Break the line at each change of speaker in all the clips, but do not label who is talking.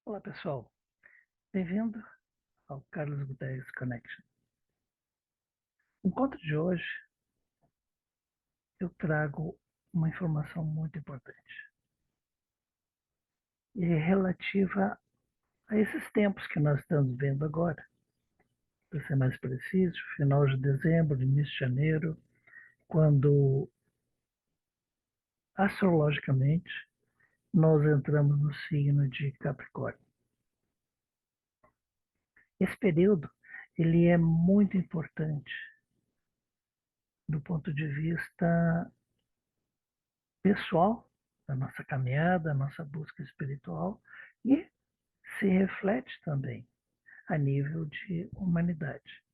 Olá, pessoal. Bem-vindo ao Carlos Guterres Connection. No encontro de hoje, eu trago uma informação muito importante e relativa a esses tempos que nós estamos vendo agora. Para ser mais preciso, final de dezembro, início de janeiro, quando, astrologicamente, nós entramos no signo de Capricórnio. Esse período, ele é muito importante do ponto de vista pessoal, da nossa caminhada, da nossa busca espiritual, e se reflete também a nível de humanidade.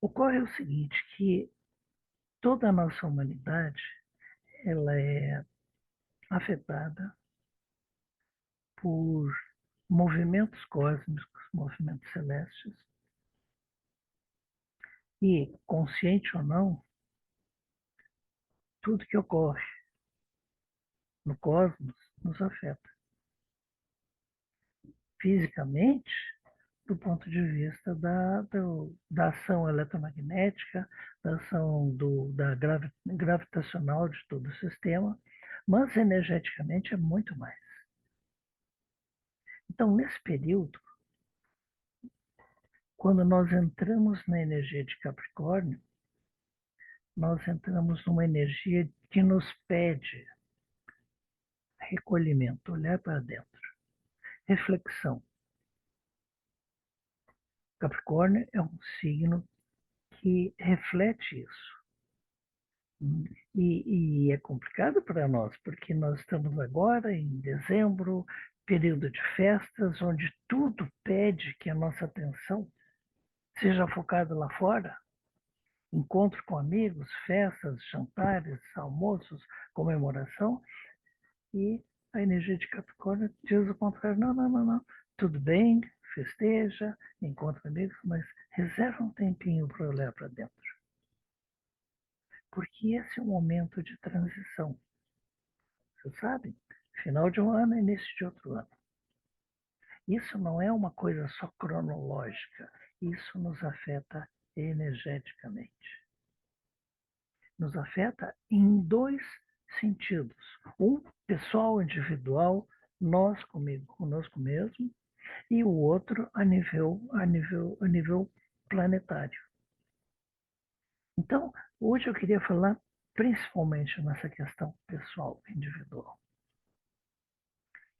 Ocorre o seguinte, que toda a nossa humanidade ela é afetada por movimentos cósmicos, movimentos celestes, e, consciente ou não, tudo que ocorre no cosmos nos afeta. Fisicamente, do ponto de vista da ação eletromagnética, da ação gravitacional de todo o sistema, mas energeticamente é muito mais. Então, nesse período, quando nós entramos na energia de Capricórnio, nós entramos numa energia que nos pede recolhimento, olhar para dentro, reflexão. Capricórnio é um signo que reflete isso. E é complicado para nós, porque nós estamos agora em dezembro, período de festas, onde tudo pede que a nossa atenção seja focada lá fora. Encontro com amigos, festas, jantares, almoços, comemoração. E a energia de Capricórnio diz o contrário. Não, não, não, não. Tudo bem, festeja, encontra amigos, mas reserva um tempinho para olhar para dentro. Porque esse é um momento de transição. Você sabe? Final de um ano, início de outro ano. Isso não é uma coisa só cronológica. Isso nos afeta energeticamente. Nos afeta em dois sentidos. Um, pessoal, individual, nós conosco mesmo, e o outro a nível planetário. Então, hoje eu queria falar principalmente nessa questão pessoal, individual.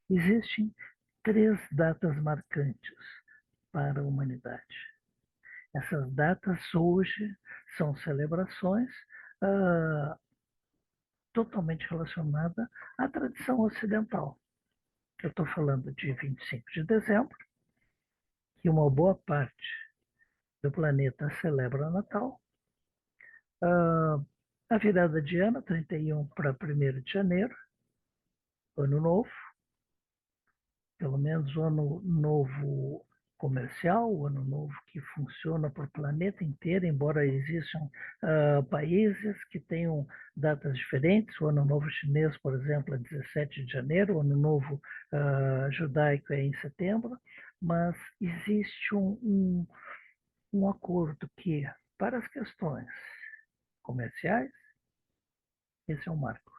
Existem três datas marcantes para a humanidade. Essas datas hoje são celebrações ah, totalmente relacionadas à tradição ocidental. Eu estou falando de 25 de dezembro, que uma boa parte do planeta celebra o Natal. A virada de ano, 31 para 1º de janeiro, Ano Novo, pelo menos o Ano Novo comercial, o Ano Novo que funciona para o planeta inteiro, embora existam países que tenham datas diferentes. O Ano Novo chinês, por exemplo, é 17 de janeiro, o Ano Novo judaico é em setembro, mas existe um acordo que, para as questões comerciais, esse é um marco.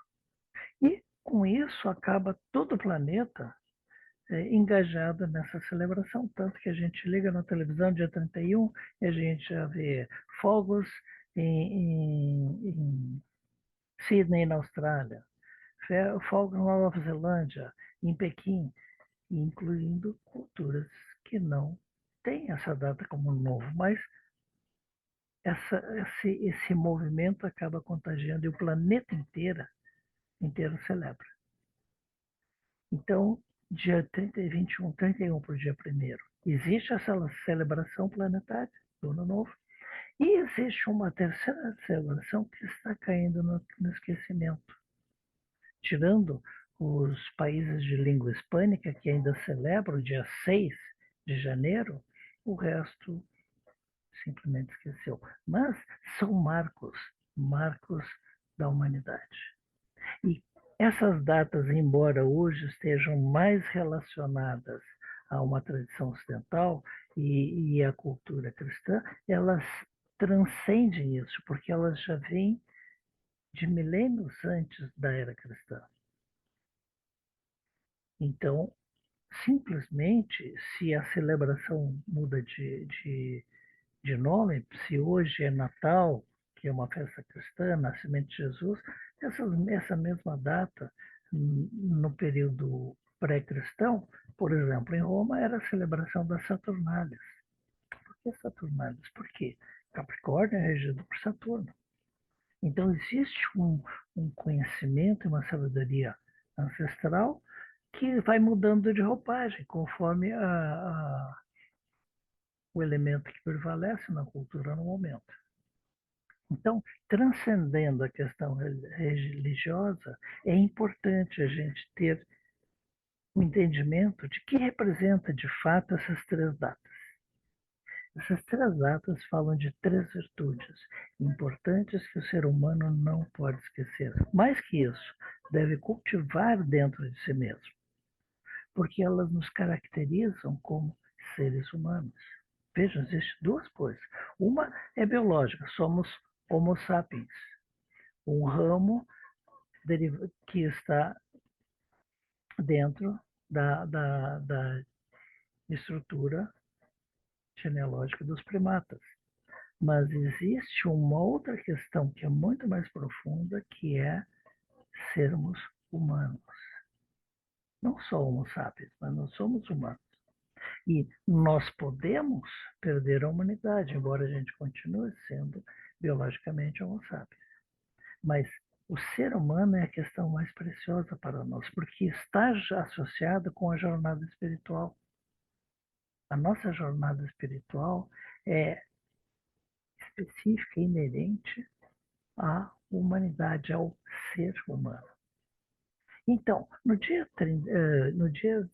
E, com isso, acaba todo o planeta engajado nessa celebração, tanto que a gente liga na televisão dia 31 e a gente já vê fogos em Sydney, na Austrália, fogos na Nova Zelândia, em Pequim, incluindo culturas que não têm essa data como novo, mas esse movimento acaba contagiando e o planeta inteiro celebra. Então, dia 30 e 21, 31 para o dia 1º, existe essa celebração planetária do Ano Novo, e existe uma terceira celebração que está caindo no esquecimento. Tirando os países de língua hispânica, que ainda celebram o dia 6 de janeiro, o resto simplesmente esqueceu. Mas são marcos da humanidade. E essas datas, embora hoje estejam mais relacionadas a uma tradição ocidental e à cultura cristã, elas transcendem isso, porque elas já vêm de milênios antes da era cristã. Então, simplesmente, se a celebração muda de nome, se hoje é Natal, que é uma festa cristã, Nascimento de Jesus, essa mesma data, no período pré-cristão, por exemplo, em Roma, era a celebração das Saturnálias. Por que Saturnálias? Por quê? Capricórnio é regido por Saturno. Então, existe um conhecimento e uma sabedoria ancestral que vai mudando de roupagem conforme o elemento que prevalece na cultura no momento. Então, transcendendo a questão religiosa, é importante a gente ter um entendimento de que representa de fato essas três datas. Essas três datas falam de três virtudes importantes que o ser humano não pode esquecer. Mais que isso, deve cultivar dentro de si mesmo, porque elas nos caracterizam como seres humanos. Vejam, existem duas coisas. Uma é biológica, somos Homo sapiens, um ramo que está dentro da estrutura genealógica dos primatas. Mas existe uma outra questão que é muito mais profunda, que é sermos humanos. Não só Homo sapiens, mas nós somos humanos. E nós podemos perder a humanidade, embora a gente continue sendo biologicamente Homo sapiens. Mas o ser humano é a questão mais preciosa para nós, porque está associado com a jornada espiritual. A nossa jornada espiritual é específica e inerente à humanidade, ao ser humano. Então, no dia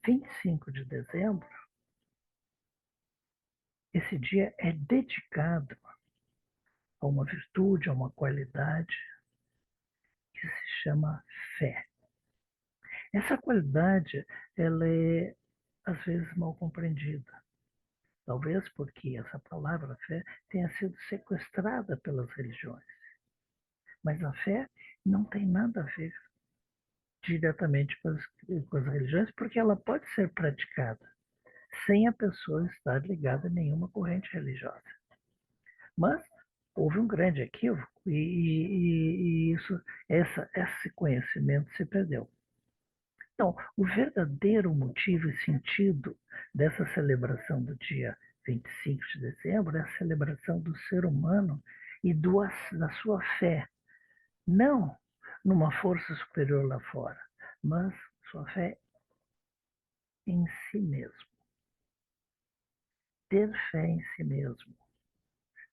25 de dezembro, esse dia é dedicado a uma virtude, a uma qualidade que se chama fé. Essa qualidade, ela é às vezes mal compreendida. Talvez porque essa palavra fé tenha sido sequestrada pelas religiões. Mas a fé não tem nada a ver diretamente com as religiões, porque ela pode ser praticada sem a pessoa estar ligada a nenhuma corrente religiosa. Mas houve um grande equívoco e esse conhecimento se perdeu. Então, o verdadeiro motivo e sentido dessa celebração do dia 25 de dezembro é a celebração do ser humano e da sua fé, não numa força superior lá fora, mas sua fé em si mesmo. Ter fé em si mesmo.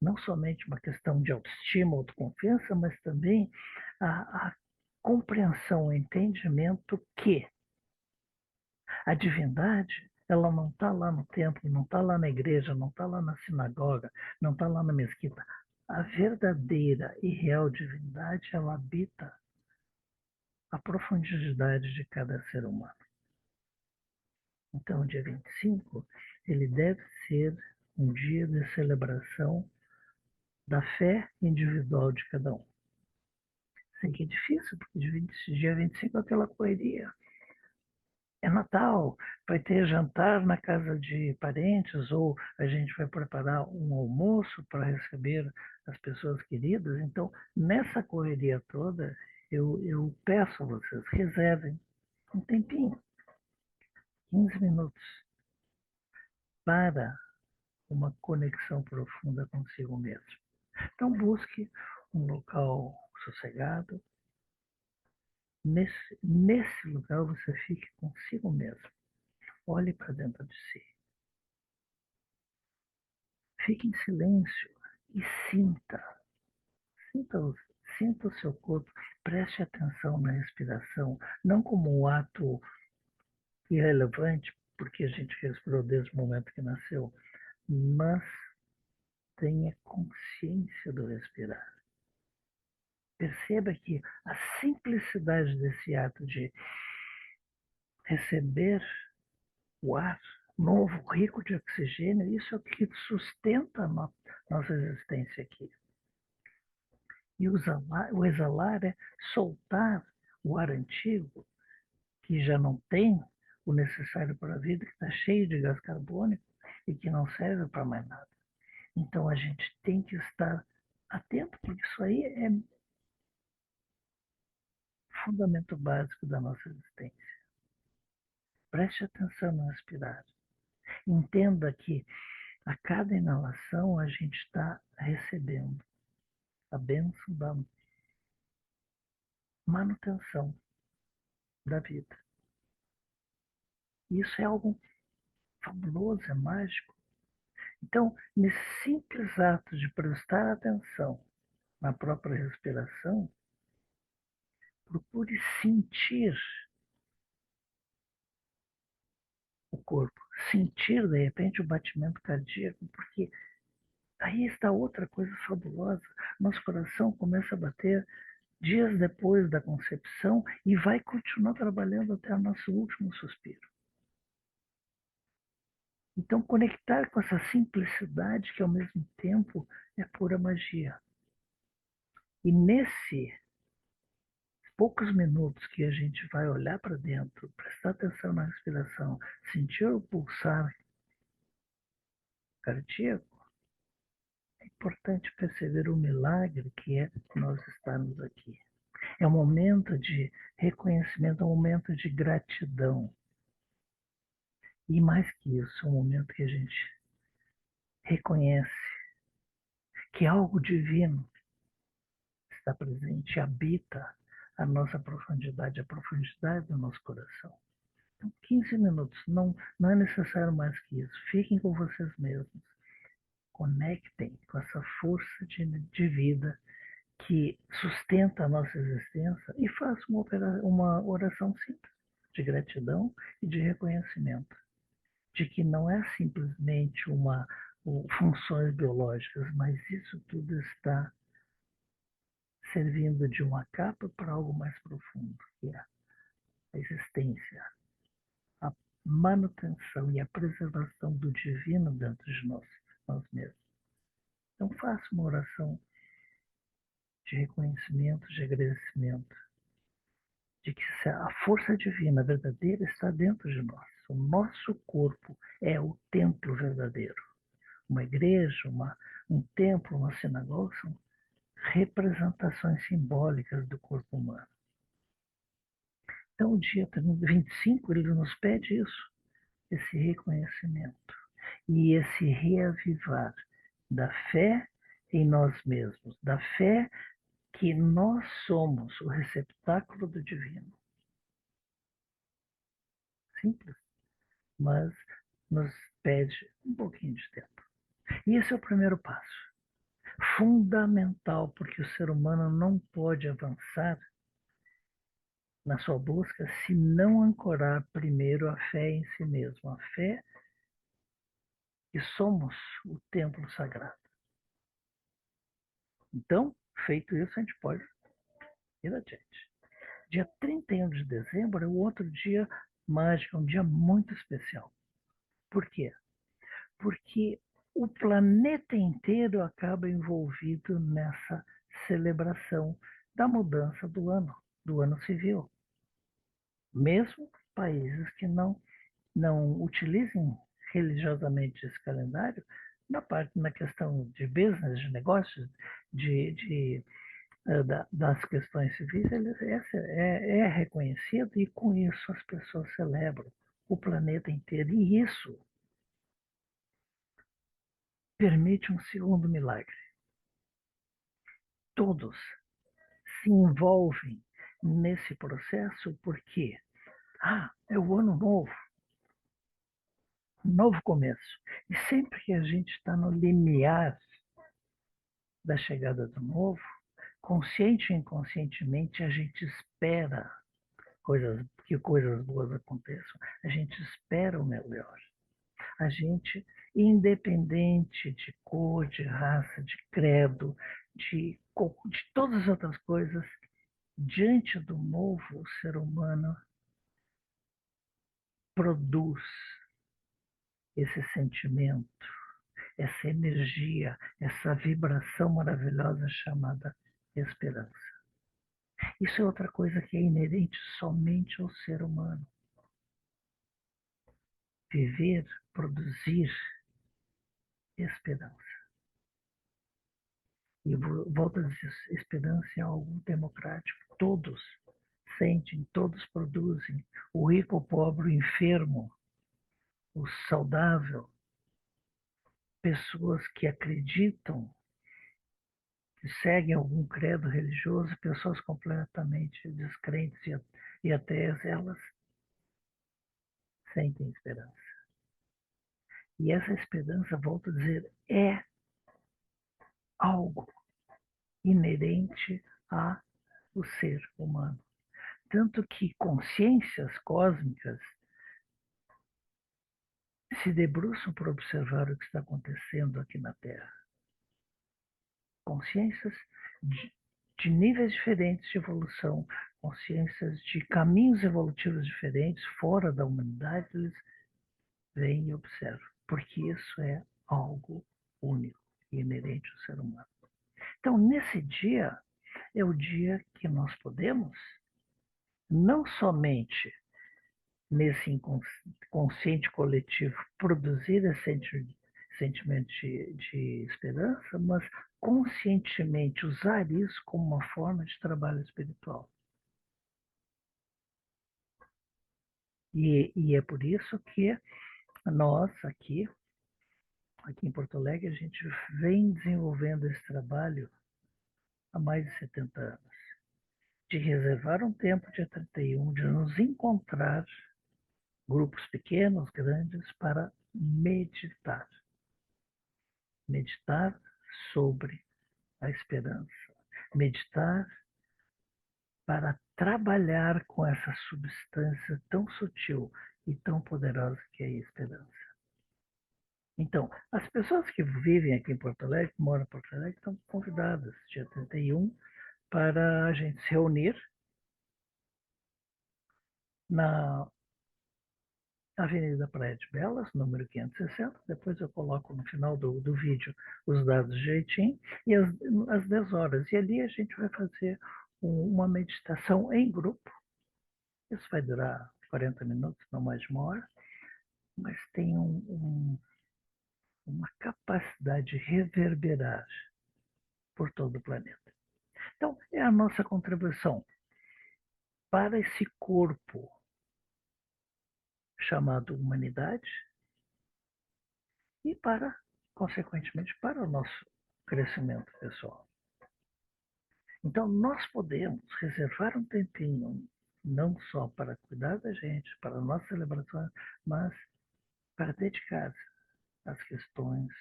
Não somente uma questão de autoestima, autoconfiança, mas também a compreensão, o entendimento que a divindade, ela não está lá no templo, não está lá na igreja, não está lá na sinagoga, não está lá na mesquita. A verdadeira e real divindade, ela habita a profundidade de cada ser humano. Então, o dia 25, ele deve ser um dia de celebração da fé individual de cada um. Sei que é difícil, porque dia 25 é aquela correria. É Natal, vai ter jantar na casa de parentes, ou a gente vai preparar um almoço para receber as pessoas queridas. Então, nessa correria toda, eu peço a vocês, reservem um tempinho, 15 minutos, para uma conexão profunda consigo mesmo. Então, busque um local sossegado. Nesse lugar, você fique consigo mesmo. Olhe para dentro de si. Fique em silêncio e sinta. Sinta o, sinta o seu corpo. Preste atenção na respiração, não como um ato irrelevante, porque a gente respirou desde o momento que nasceu, mas tenha consciência do respirar. Perceba que a simplicidade desse ato de receber o ar novo, rico de oxigênio, isso é o que sustenta a nossa existência aqui. E o exalar é soltar o ar antigo, que já não tem o necessário para a vida, que está cheio de gás carbônico e que não serve para mais nada. Então a gente tem que estar atento, porque isso aí é fundamento básico da nossa existência. Preste atenção no respirar. Entenda que a cada inalação a gente está recebendo a bênção da manutenção da vida. Isso é algo fabuloso, é mágico. Então, nesse simples ato de prestar atenção na própria respiração, procure sentir o corpo, sentir de repente o batimento cardíaco, porque aí está outra coisa fabulosa. Nosso coração começa a bater dias depois da concepção e vai continuar trabalhando até o nosso último suspiro. Então, conectar com essa simplicidade que ao mesmo tempo é pura magia. E nesse poucos minutos que a gente vai olhar para dentro, prestar atenção na respiração, sentir o pulsar cardíaco, é importante perceber o milagre que é nós estarmos aqui. É um momento de reconhecimento, é um momento de gratidão. E mais que isso, é um momento que a gente reconhece que algo divino está presente, habita a nossa profundidade, a profundidade do nosso coração. Então, 15 minutos, não é necessário mais que isso. Fiquem com vocês mesmos. Conectem com essa força de vida que sustenta a nossa existência e façam uma oração simples de gratidão e de reconhecimento de que não é simplesmente funções biológicas, mas isso tudo está servindo de uma capa para algo mais profundo, que é a existência, a manutenção e a preservação do divino dentro de nós mesmos. Então faça uma oração de reconhecimento, de agradecimento, de que a força divina verdadeira está dentro de nós. O nosso corpo é o templo verdadeiro. Uma igreja, um templo, uma sinagoga são representações simbólicas do corpo humano. Então, o dia 25, ele nos pede isso, esse reconhecimento e esse reavivar da fé em nós mesmos, da fé que nós somos o receptáculo do divino. Simples, mas nos pede um pouquinho de tempo. E esse é o primeiro passo. Fundamental, porque o ser humano não pode avançar na sua busca se não ancorar primeiro a fé em si mesmo, a fé que somos o templo sagrado. Então, feito isso, a gente pode ir adiante. Dia 31 de dezembro é o outro dia mágico, um dia muito especial. Por quê? Porque o planeta inteiro acaba envolvido nessa celebração da mudança do ano civil. Mesmo países que não utilizem religiosamente esse calendário, na questão de business, de negócios, das questões civis, é reconhecido e com isso as pessoas celebram o planeta inteiro. E isso permite um segundo milagre. Todos se envolvem nesse processo porque é o ano novo, um novo começo. E sempre que a gente está no limiar da chegada do novo, consciente ou inconscientemente, a gente espera que coisas boas aconteçam. A gente espera o melhor. A gente, independente de cor, de raça, de credo, de de todas as outras coisas, diante do novo, o ser humano produz esse sentimento, essa energia, essa vibração maravilhosa chamada esperança. Isso é outra coisa que é inerente somente ao ser humano. Viver, produzir esperança. E volto a dizer, esperança é algo democrático. Todos sentem, todos produzem. O rico, o pobre, o enfermo, o saudável, pessoas que acreditam, que seguem algum credo religioso, pessoas completamente descrentes e ateias, elas sentem esperança. E essa esperança, volto a dizer, é algo inerente ao ser humano. Tanto que consciências cósmicas se debruçam para observar o que está acontecendo aqui na Terra. Consciências de níveis diferentes de evolução, consciências de caminhos evolutivos diferentes, fora da humanidade, eles vêm e observam, porque isso é algo único e inerente ao ser humano. Então, nesse dia, é o dia que nós podemos, não somente nesse inconsciente coletivo, produzir esse sentimento de esperança, mas conscientemente usar isso como uma forma de trabalho espiritual. E é por isso que nós aqui em Porto Alegre, a gente vem desenvolvendo esse trabalho há mais de 70 anos. De reservar um tempo, dia 31, de nos encontrar, grupos pequenos, grandes, para meditar. Meditar sobre a esperança. Meditar para trabalhar com essa substância tão sutil e tão poderosa que é a esperança. Então, as pessoas que vivem aqui em Porto Alegre, que moram em Porto Alegre, estão convidadas, dia 31, para a gente se reunir na Avenida Praia de Belas, número 560. Depois eu coloco no final do vídeo os dados direitinho, e às 10 horas. E ali a gente vai fazer uma meditação em grupo. Isso vai durar 40 minutos, não mais de uma hora, mas tem uma capacidade de reverberar por todo o planeta. Então, é a nossa contribuição para esse corpo chamado humanidade e para, consequentemente, para o nosso crescimento pessoal. Então, nós podemos reservar um tempinho, não só para cuidar da gente, para a nossa celebração, mas para dedicar às questões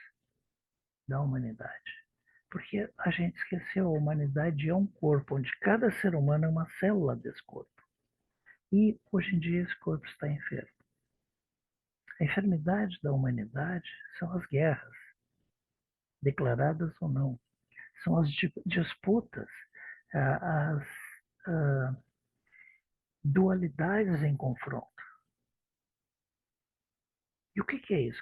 da humanidade. Porque a gente esqueceu, a humanidade é um corpo, onde cada ser humano é uma célula desse corpo. E, hoje em dia, esse corpo está enfermo. A enfermidade da humanidade são as guerras, declaradas ou não. São as disputas, as dualidades em confronto. E o que é isso?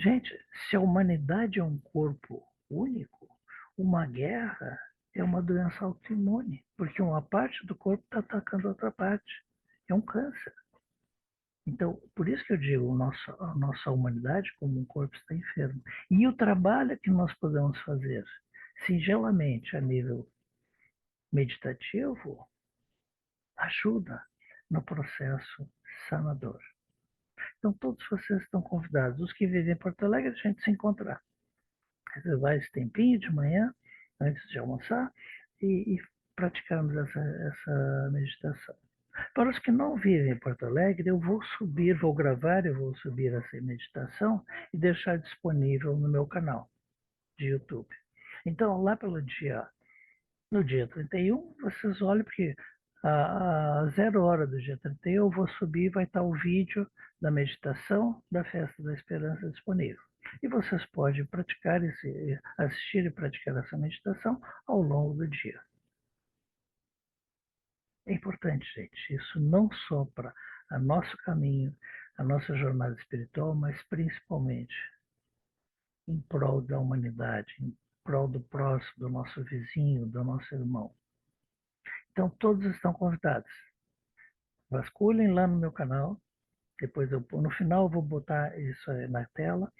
Gente, se a humanidade é um corpo único, uma guerra é uma doença autoimune, porque uma parte do corpo está atacando outra parte. É um câncer. Então, por isso que eu digo, a nossa humanidade como um corpo está enfermo. E o trabalho que nós podemos fazer, singelamente, a nível meditativo, ajuda no processo sanador. Então, todos vocês estão convidados. Os que vivem em Porto Alegre, a gente se encontrar. Reservar esse tempinho de manhã, antes de almoçar, e praticarmos essa meditação. Para os que não vivem em Porto Alegre, eu vou subir, vou gravar, eu vou subir essa meditação e deixar disponível no meu canal de YouTube. Então, lá no dia 31, vocês olhem, porque a 0 hora do dia 31 eu vou subir, vai estar o vídeo da meditação da Festa da Esperança disponível. E vocês podem praticar assistir e praticar essa meditação ao longo do dia. É importante, gente, isso não só para o nosso caminho, a nossa jornada espiritual, mas principalmente em prol da humanidade, em prol do próximo, do nosso vizinho, do nosso irmão. Então, todos estão convidados. Vasculhem lá no meu canal. Depois, no final, eu vou botar isso na tela.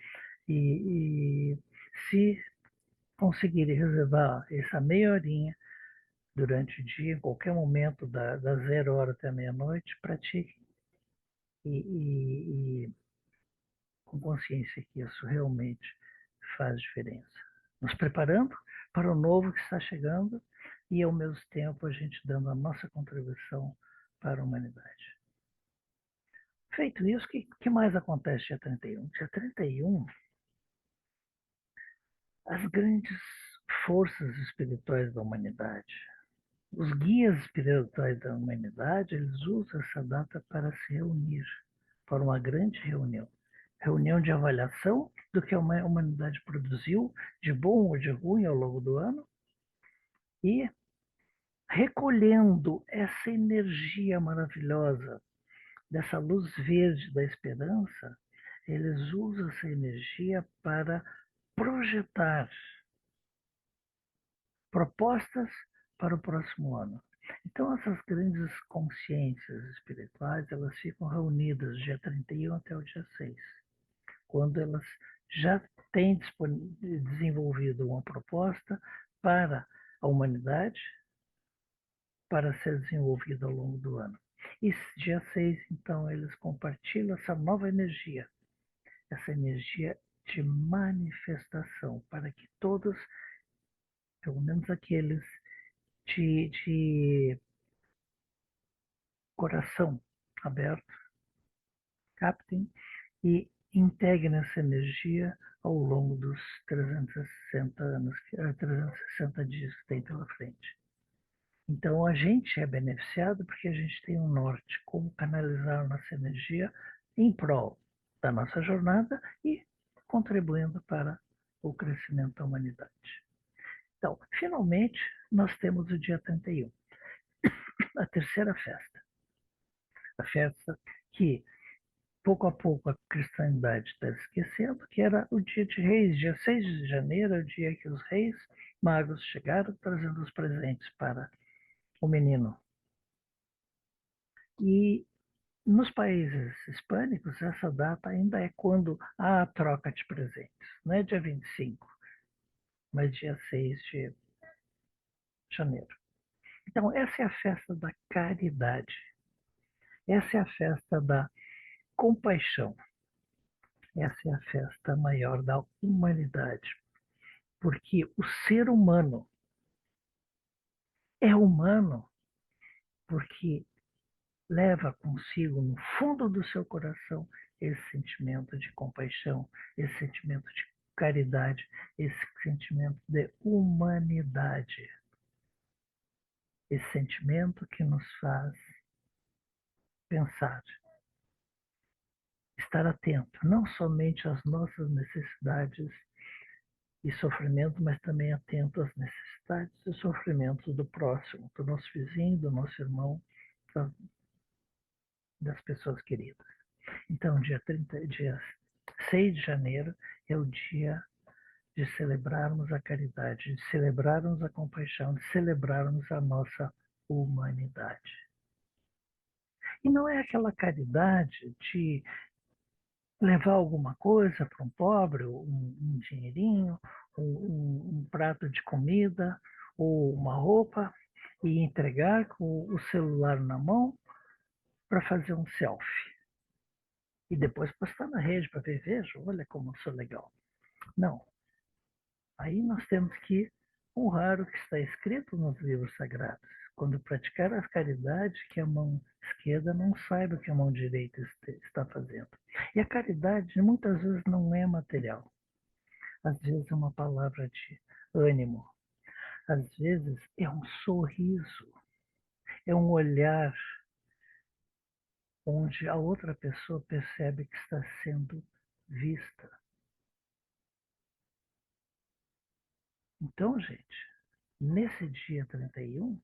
E se conseguirem reservar essa meia horinha durante o dia, em qualquer momento, da 0 hora até meia-noite, pratiquem. E com consciência que isso realmente faz diferença. Nos preparando para o novo que está chegando e, ao mesmo tempo, a gente dando a nossa contribuição para a humanidade. Feito isso, o que mais acontece dia 31? Dia 31, as grandes forças espirituais da humanidade, os guias espirituais da humanidade, eles usam essa data para se reunir, para uma grande reunião. Reunião de avaliação do que a humanidade produziu, de bom ou de ruim ao longo do ano, e recolhendo essa energia maravilhosa, dessa luz verde da esperança, eles usam essa energia para projetar propostas para o próximo ano. Então, essas grandes consciências espirituais, elas ficam reunidas dia 31 até o dia 6, quando elas já têm desenvolvido uma proposta para a humanidade, para ser desenvolvida ao longo do ano. E dia 6, então, eles compartilham essa nova energia, essa energia de manifestação, para que todos, pelo menos aqueles de coração aberto, captem e integrem essa energia ao longo dos 360 anos, 360 dias que tem pela frente. Então, a gente é beneficiado porque a gente tem um norte, como canalizar a nossa energia em prol da nossa jornada e contribuindo para o crescimento da humanidade. Então, finalmente, nós temos o dia 31, a terceira festa. A festa que, pouco a pouco, a cristandade está esquecendo, que era o dia de Reis, dia 6 de janeiro, é o dia que os reis magos chegaram trazendo os presentes para o menino. E nos países hispânicos, essa data ainda é quando há a troca de presentes. Não é dia 25, mas dia 6 de janeiro. Então, essa é a festa da caridade. Essa é a festa da compaixão. Essa é a festa maior da humanidade. Porque o ser humano é humano porque leva consigo, no fundo do seu coração, esse sentimento de compaixão, esse sentimento de caridade, esse sentimento de humanidade. Esse sentimento que nos faz pensar, estar atento, não somente às nossas necessidades e sofrimento, mas também atento às necessidades e sofrimentos do próximo, do nosso vizinho, do nosso irmão, das pessoas queridas. Então, dia 6 de janeiro é o dia de celebrarmos a caridade, de celebrarmos a compaixão, de celebrarmos a nossa humanidade. E não é aquela caridade de levar alguma coisa para um pobre, um dinheirinho, um prato de comida ou uma roupa e entregar com o celular na mão para fazer um selfie. E depois postar na rede para ver, veja, olha como eu sou legal. Não. Aí nós temos que honrar o que está escrito nos livros sagrados. Quando praticar a caridade, que a mão esquerda não saiba o que a mão direita está fazendo. E a caridade muitas vezes não é material. Às vezes é uma palavra de ânimo. Às vezes é um sorriso. É um olhar onde a outra pessoa percebe que está sendo vista. Então, gente, nesse dia 31,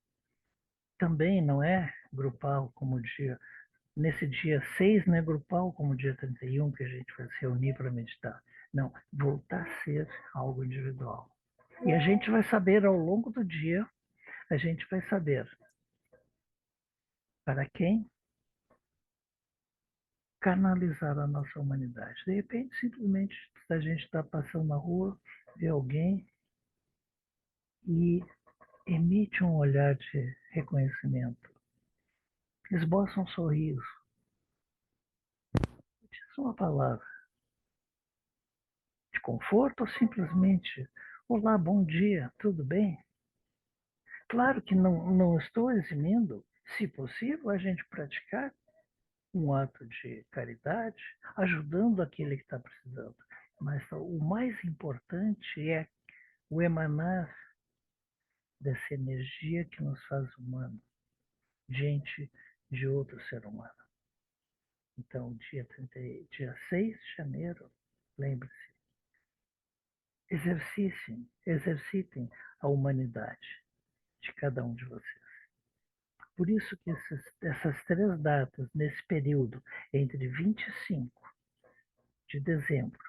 também não é grupal como o dia. Nesse dia 6 não é grupal como o dia 31 que a gente vai se reunir para meditar. Não, voltar a ser algo individual. E a gente vai saber ao longo do dia, a gente vai saber para quem canalizar a nossa humanidade. De repente, simplesmente, a gente está passando na rua, vê alguém e emite um olhar de reconhecimento, esboça um sorriso, diz uma palavra de conforto ou simplesmente, olá, bom dia, tudo bem? Claro que não estou eximindo, se possível, a gente praticar um ato de caridade, ajudando aquele que está precisando. Mas o mais importante é o emanar dessa energia que nos faz humano, diante de outro ser humano. Então, dia 6 de janeiro, lembre-se, exercitem a humanidade de cada um de vocês. Por isso que essas três datas, nesse período, entre 25 de dezembro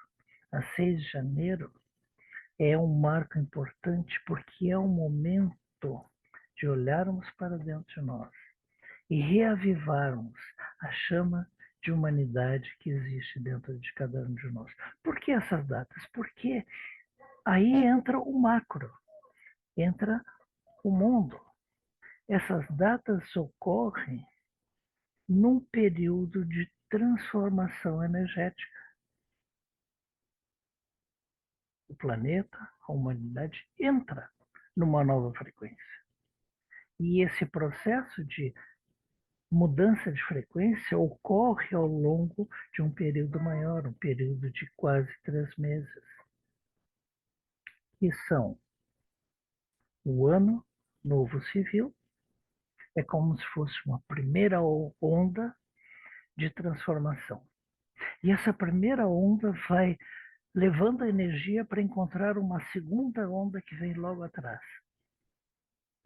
a 6 de janeiro, é um marco importante porque é um momento de olharmos para dentro de nós e reavivarmos a chama de humanidade que existe dentro de cada um de nós. Por que essas datas? Porque aí entra o macro, entra o mundo. Essas datas ocorrem num período de transformação energética. O planeta, a humanidade, entra numa nova frequência. E esse processo de mudança de frequência ocorre ao longo de um período maior, um período de quase 3 meses, que são o ano novo civil, é como se fosse uma primeira onda de transformação. E essa primeira onda vai levando a energia para encontrar uma segunda onda que vem logo atrás,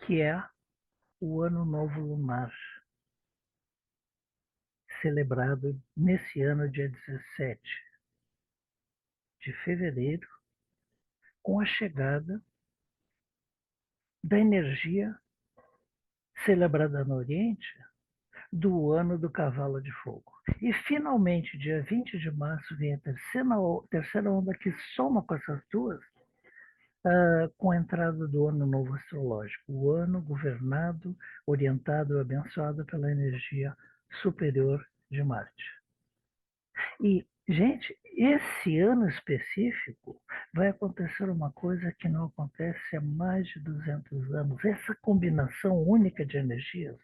que é o Ano Novo Lunar, celebrado nesse ano, dia 17 de fevereiro, com a chegada da energia celebrada no Oriente do Ano do Cavalo de Fogo. E, finalmente, dia 20 de março, vem a terceira onda que soma com essas duas, com a entrada do Ano Novo Astrológico, o ano governado, orientado e abençoado pela energia superior de Marte. E, gente, esse ano específico vai acontecer uma coisa que não acontece há mais de 200 anos. Essa combinação única de energias,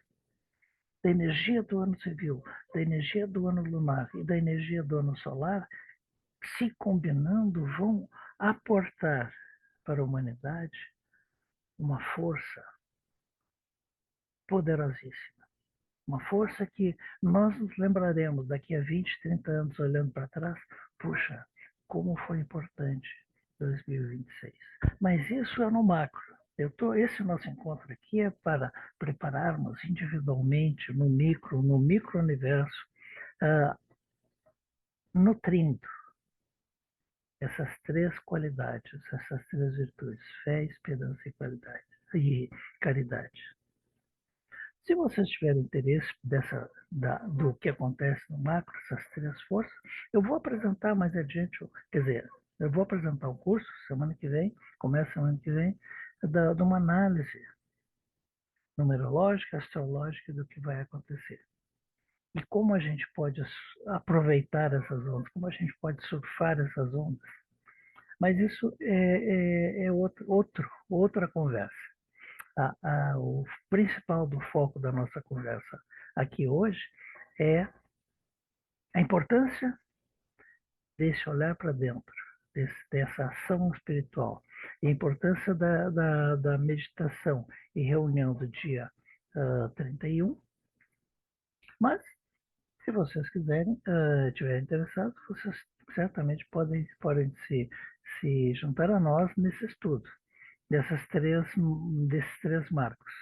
da energia do ano civil, da energia do ano lunar e da energia do ano solar, se combinando, vão aportar para a humanidade uma força poderosíssima. Uma força que nós nos lembraremos daqui a 20, 30 anos, olhando para trás, puxa, como foi importante 2026. Mas isso é no macro. Esse nosso encontro aqui é para prepararmos individualmente, no micro-universo, nutrindo essas três qualidades, essas três virtudes: fé, esperança e caridade. Se vocês tiverem interesse do que acontece no macro, essas três forças, eu vou apresentar mais adiante, quer dizer, eu vou apresentar um curso semana que vem, começa semana que vem, de uma análise numerológica, astrológica do que vai acontecer. E como a gente pode aproveitar essas ondas, como a gente pode surfar essas ondas. Mas isso é outra conversa. O principal do foco da nossa conversa aqui hoje é a importância desse olhar para dentro, dessa ação espiritual, e a importância da meditação e reunião do dia 31. Mas, se vocês quiserem, estiverem interessados, vocês certamente podem se juntar a nós nesse estudo. desses três marcos.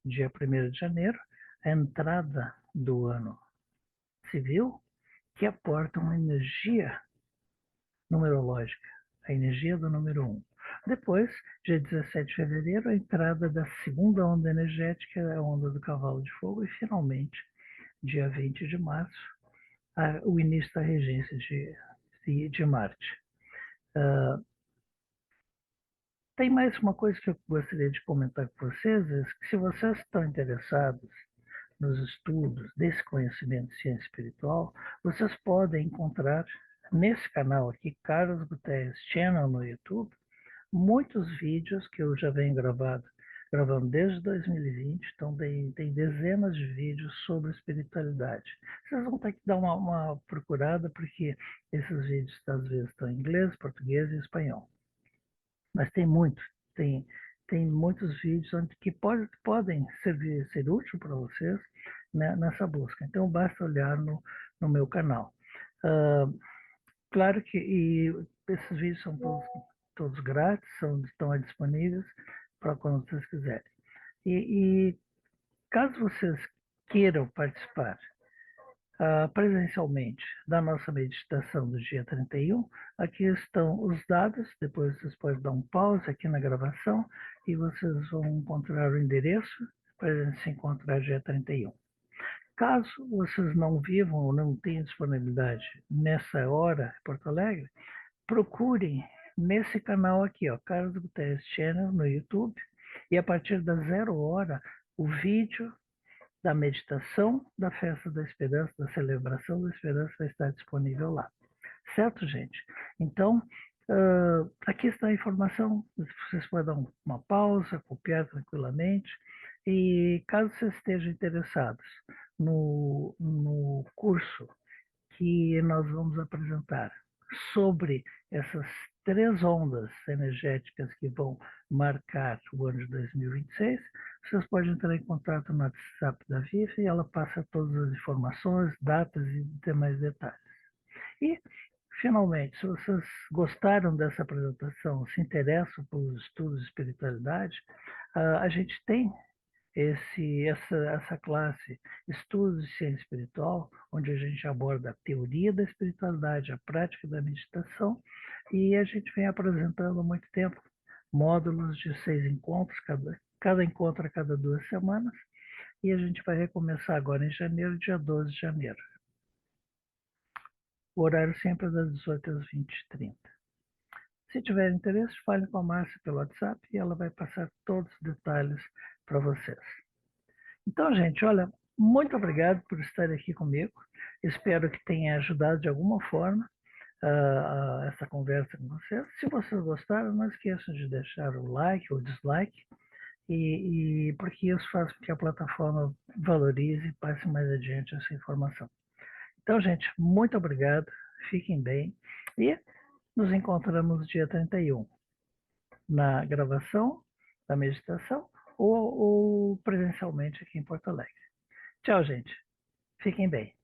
Dia 1º de janeiro, a entrada do ano civil, que aporta uma energia numerológica, a energia do número 1. Depois, dia 17 de fevereiro, a entrada da segunda onda energética, a onda do cavalo de fogo, e finalmente, dia 20 de março, o início da regência de Marte. Tem mais uma coisa que eu gostaria de comentar com vocês, é que se vocês estão interessados nos estudos desse conhecimento de ciência espiritual, vocês podem encontrar nesse canal aqui, Carlos Guterres Channel no YouTube, muitos vídeos que eu já venho gravando desde 2020, então tem dezenas de vídeos sobre espiritualidade. Vocês vão ter que dar uma procurada, porque esses vídeos às vezes estão em inglês, português e espanhol. Mas tem muitos, tem muitos vídeos que podem ser úteis para vocês, né, nessa busca. Então basta olhar no meu canal. Claro que esses vídeos são todos grátis, estão disponíveis para quando vocês quiserem. E caso vocês queiram participar presencialmente da nossa meditação do dia 31, aqui estão os dados, depois vocês podem dar um pause aqui na gravação e vocês vão encontrar o endereço para a gente se encontrar dia 31. Caso vocês não vivam ou não tenham disponibilidade nessa hora em Porto Alegre, procurem nesse canal aqui, ó, Carlos Guterres Channel no YouTube, e a partir da 0 hora, o vídeo da meditação da Festa da Esperança, da celebração da Esperança vai estar disponível lá. Certo, gente? Então, aqui está a informação, vocês podem dar uma pausa, copiar tranquilamente, e caso vocês estejam interessados no curso que nós vamos apresentar sobre essas três ondas energéticas que vão marcar o ano de 2026, vocês podem entrar em contato no WhatsApp da Vivi e ela passa todas as informações, datas e demais detalhes. E, finalmente, se vocês gostaram dessa apresentação, se interessam pelos estudos de espiritualidade, a gente tem essa classe, Estudos de Ciência Espiritual, onde a gente aborda a teoria da espiritualidade, a prática da meditação, e a gente vem apresentando há muito tempo módulos de 6 encontros, cada encontro a cada 2 semanas, e a gente vai recomeçar agora em janeiro, dia 12 de janeiro. O horário sempre é das 18 às 20h30. Se tiver interesse, fale com a Márcia pelo WhatsApp e ela vai passar todos os detalhes para vocês. Então, gente, olha, muito obrigado por estar aqui comigo. Espero que tenha ajudado de alguma forma essa conversa com vocês. Se vocês gostaram, não esqueçam de deixar o like ou dislike, porque isso faz com que a plataforma valorize e passe mais adiante essa informação. Então, gente, muito obrigado, fiquem bem e nos encontramos dia 31 na gravação da meditação ou presencialmente aqui em Porto Alegre. Tchau, gente. Fiquem bem.